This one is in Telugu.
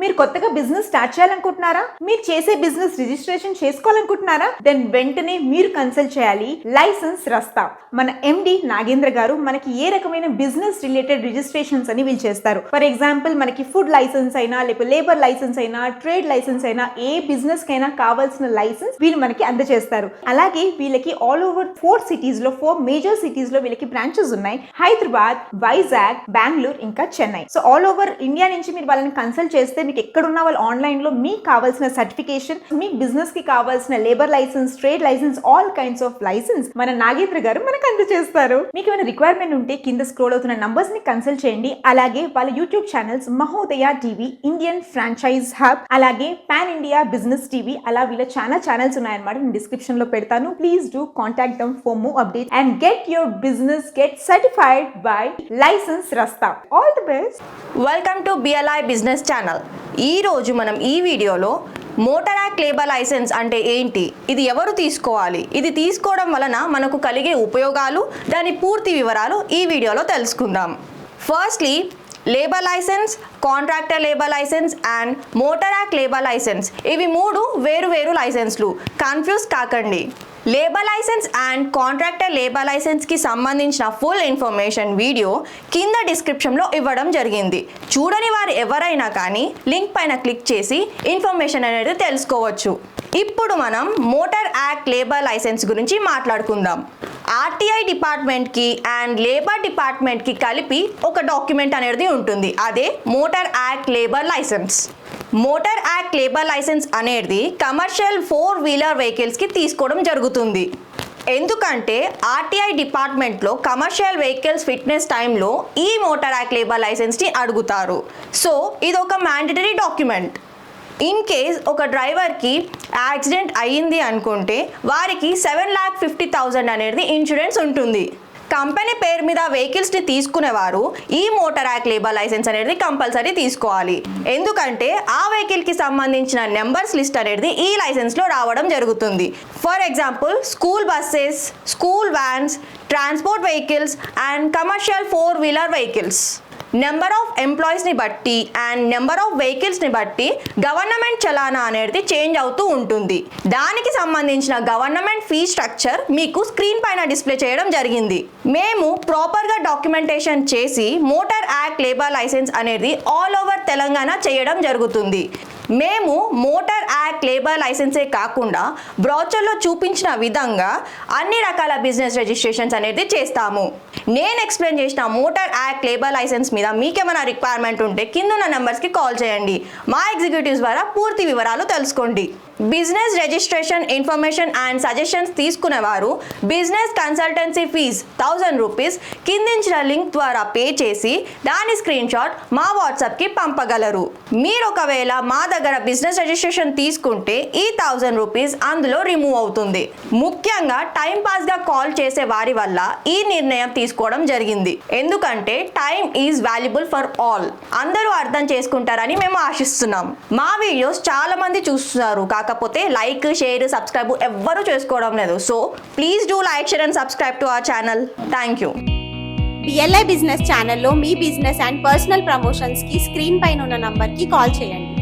మీరు కొత్తగా బిజినెస్ స్టార్ట్ చేయాలనుకుంటున్నారా? మీరు చేసే బిజినెస్ రిజిస్ట్రేషన్ చేసుకోవాలనుకుంటున్నారా? దెన్ వెంటనే మీరు కన్సల్ట్ చేయాలి లైసెన్స్ రస్తా. మన ఎండి నాగేంద్ర గారు మనకి ఏ రకమైన బిజినెస్ రిలేటెడ్ రిజిస్ట్రేషన్స్ అని వీళ్ళు చేస్తారు. ఫర్ ఎగ్జాంపుల్ మనకి ఫుడ్ లైసెన్స్ అయినా, లేకపోతే లేబర్ లైసెన్స్ అయినా, ట్రేడ్ లైసెన్స్ అయినా, ఏ బిజినెస్ కైనా కావాల్సిన లైసెన్స్ వీళ్ళు మనకి అందజేస్తారు. అలాగే వీళ్ళకి ఆల్ ఓవర్ 4 మేజర్ సిటీస్ లో వీళ్ళకి బ్రాంచెస్ ఉన్నాయి. హైదరాబాద్, వైజాగ్, బెంగళూరు, ఇంకా Chennai. So all over India నుంచి మీరు వాళ్ళని కన్సల్ట్ చేస్తే మీకు ఎక్కడున్నా వాళ్ళు ఆన్లైన్ లో మీకు కావాల్సిన సర్టిఫికేషన్, మీ బిజినెస్ కి కావాల్సిన labour licence, trade licence, all kinds of licence మన నాగేంద్ర గారు మనకు అందజేస్తారు. మీకు ఏమైనా రిక్వైర్మెంట్ ఉంటే కింద స్క్రోల్ అవుతున్న నంబర్స్ ని కన్సల్ట్ చేయండి. అలాగే వాళ్ళ YouTube channels Mahodaya TV, Indian franchise hub, అలాగే పాన్ ఇండియా బిజినెస్ టీవీ, అలా వీళ్ళ చాలా ఛానల్స్ ఉన్నాయన్నమాట. నేను డిస్క్రిప్షన్ లో పెడతాను. Please do contact them for more update and get your business get certified by licence Rasta. All the best. Welcome to BLI business channel. ఈ రోజు మనం ఈ వీడియోలో మోటార్ యాక్ట్ లేబర్ లైసెన్స్ అంటే ఏంటి, ఇది ఎవరు తీసుకోవాలి, ఇది తీసుకోవడం వలన మనకు కలిగే ఉపయోగాలు, దాని పూర్తి వివరాలు ఈ వీడియోలో తెలుసుకుందాం. Firstly labour licence, contractor labour licence and motor act labour licence, ఇవి 3 వేరు లైసెన్స్లు. కన్ఫ్యూజ్ కాకండి. Labour licence and contractor labour లైసెన్స్కి సంబంధించిన ఫుల్ ఇన్ఫర్మేషన్ వీడియో కింద డిస్క్రిప్షన్లో ఇవ్వడం జరిగింది. చూడని వారు ఎవరైనా కానీ లింక్ పైన క్లిక్ చేసి ఇన్ఫర్మేషన్ అనేది తెలుసుకోవచ్చు. ఇప్పుడు మనం మోటార్ యాక్ట్ లేబర్ లైసెన్స్ గురించి మాట్లాడుకుందాం. ఆర్టీఐ డిపార్ట్మెంట్కి అండ్ లేబర్ డిపార్ట్మెంట్కి కలిపి ఒక డాక్యుమెంట్ అనేది ఉంటుంది. అదే motor act labour licence. Motor act labour licence అనేది కమర్షియల్ 4-వీలర్ వెహికల్స్కి తీసుకోవడం జరుగుతుంది. ఎందుకంటే ఆర్టీఐ డిపార్ట్మెంట్లో కమర్షియల్ వెహికల్స్ ఫిట్నెస్ టైంలో ఈ మోటార్ యాక్ట్ లేబర్ లైసెన్స్ని అడుగుతారు. సో ఇది ఒక మ్యాండేటరీ డాక్యుమెంట్. ఇన్ కేస్ ఒక డ్రైవర్కి యాక్సిడెంట్ అయ్యింది అనుకుంటే వారికి 7,50,000 అనేది ఇన్సూరెన్స్ ఉంటుంది. కంపెనీ పేరు మీద వెహికల్స్ని తీసుకునేవారు ఈ మోటార్ యాక్ట్ లేబర్ లైసెన్స్ అనేది కంపల్సరీ తీసుకోవాలి. ఎందుకంటే ఆ వెహికల్కి సంబంధించిన నెంబర్స్ లిస్ట్ అనేది ఈ లైసెన్స్లో రావడం జరుగుతుంది. For example school buses, school vans, transport vehicles and commercial four wheeler vehicles. Number of ఎంప్లాయీస్ని బట్టి అండ్ నెంబర్ ఆఫ్ వెహికల్స్ని బట్టి గవర్నమెంట్ చలానా అనేది చేంజ్ అవుతూ ఉంటుంది. దానికి సంబంధించిన గవర్నమెంట్ ఫీ స్ట్రక్చర్ మీకు స్క్రీన్ పైన డిస్ప్లే చేయడం జరిగింది. మేము ప్రాపర్గా డాక్యుమెంటేషన్ చేసి మోటార్ యాక్ట్ లేబర్ లైసెన్స్ అనేది ఆల్ ఓవర్ తెలంగాణ చేయడం జరుగుతుంది. మేము మోటార్ యాక్ట్ లేబర్ లైసెన్సే కాకుండా బ్రౌచర్లో చూపించిన విధంగా అన్ని రకాల బిజినెస్ రిజిస్ట్రేషన్స్ అనేది చేస్తాము. నేను ఎక్స్ప్లెయిన్ చేసిన మోటార్ యాక్ట్ లేబర్ లైసెన్స్ మీద మీకేమైనా రిక్వైర్మెంట్ ఉంటే కింద ఉన్న నెంబర్స్కి కాల్ చేయండి. మా ఎగ్జిక్యూటివ్స్ ద్వారా పూర్తి వివరాలు తెలుసుకోండి. Business registration information and suggestions తీసుకునేవారు బిజినెస్ కన్సల్టెన్సీ ఫీజ్ 1000 రూపీస్ కిందించిన లింక్ ద్వారా పే చేసి దాని స్క్రీన్ షాట్ మా వాట్సాప్కి పంపగలరు. మీరు ఒకవేళ మా దగ్గర బిజినెస్ రిజిస్ట్రేషన్ తీసుకుంటే ఈ 1000 రూపీస్ అందులో రిమూవ్ అవుతుంది. ముఖ్యంగా టైం పాస్గా కాల్ చేసే వారి వల్ల ఈ నిర్ణయం తీసుకోవడం జరిగింది. ఎందుకంటే time is valuable for all. అందరూ అర్థం చేసుకుంటారని మేము ఆశిస్తున్నాం. మా వీడియోస్ చాలా మంది చూస్తున్నారు, కాకపోతే లైక్, షేర్, సబ్స్క్రైబ్ ఎవ్వరూ చేసుకోవడం లేదు. So please do like, share and subscribe to our channel. Thank you. BLI business ఛానల్లో మీ బిజినెస్ అండ్ పర్సనల్ ప్రమోషన్స్ కి స్క్రీన్ పైన ఉన్న నంబర్ కి కాల్ చేయండి.